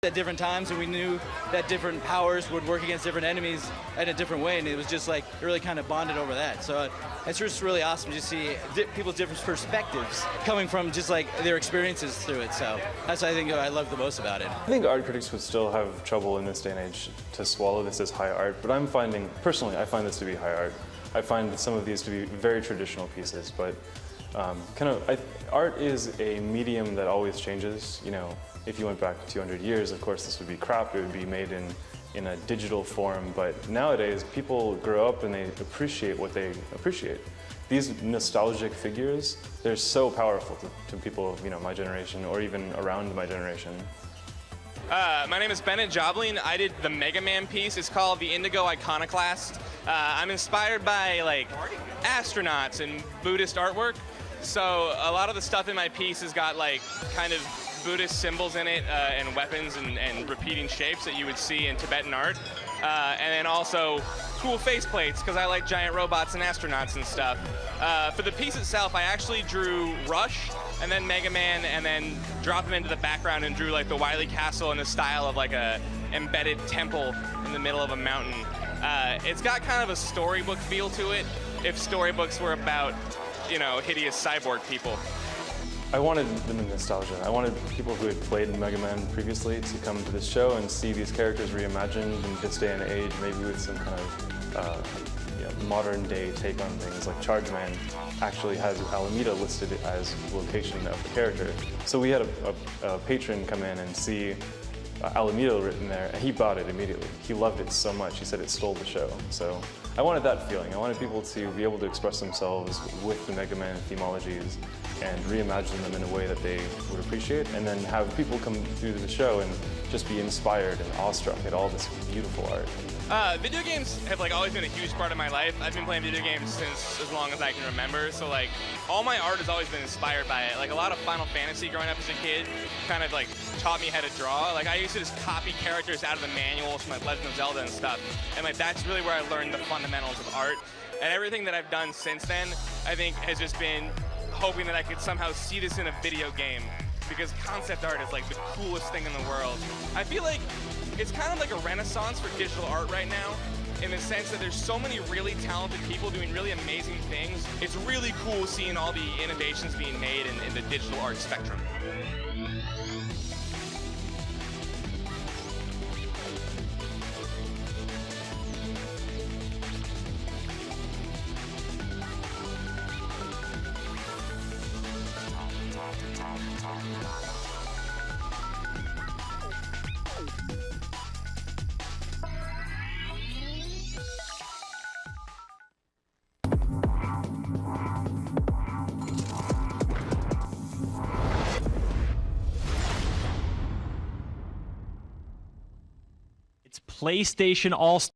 at different times, and we knew that different powers would work against different enemies in a different way, and it was just like it really kind of bonded over that. So it's just really awesome to see people's different perspectives coming from just like their experiences through it. So that's what I think I love the most about it. I think art critics would still have trouble in this day and age to swallow this as high art, but personally, I find this to be high art. I find some of these to be very traditional pieces, but art is a medium that always changes. You know, if you went back 200 years, of course, this would be crap. It would be made in a digital form. But nowadays, people grow up and they appreciate what they appreciate. These nostalgic figures, they're so powerful to people of my generation or even around my generation. My name is Bennett Jobling. I did the MegaMan piece. It's called the Indigo Iconoclast. I'm inspired by like astronauts and Buddhist artwork. So a lot of the stuff in my piece has got like kind of Buddhist symbols in it and weapons and repeating shapes that you would see in Tibetan art. And then also cool faceplates because I like giant robots and astronauts and stuff. For the piece itself, I actually drew Rush and then MegaMan and then dropped them into the background and drew like the Wily Castle in the style of like a embedded temple in the middle of a mountain. It's got kind of a storybook feel to it if storybooks were about, hideous cyborg people. I wanted the nostalgia. I wanted people who had played MegaMan previously to come to this show and see these characters reimagined in this day and age, maybe with some kind of modern day take on things. Like Chargeman actually has Alameda listed as location of the character. So we had a patron come in and see Alameda written there, and he bought it immediately. He loved it so much, he said it stole the show. So I wanted that feeling. I wanted people to be able to express themselves with the MegaMan themologies and reimagine them in a way that they would appreciate, and then have people come through the show and just be inspired and awestruck at all this beautiful art. Video games have always been a huge part of my life. I've been playing video games since as long as I can remember, so all my art has always been inspired by it. A lot of Final Fantasy growing up as a kid kind of taught me how to draw. I used to just copy characters out of the manuals from Legend of Zelda and stuff, and that's really where I learned the fundamentals of art. And everything that I've done since then, I think, has just been hoping that I could somehow see this in a video game, because concept art is the coolest thing in the world. I feel like it's kind of like a renaissance for digital art right now, in the sense that there's so many really talented people doing really amazing things. It's really cool seeing all the innovations being made in the digital art spectrum. It's PlayStation All-Star.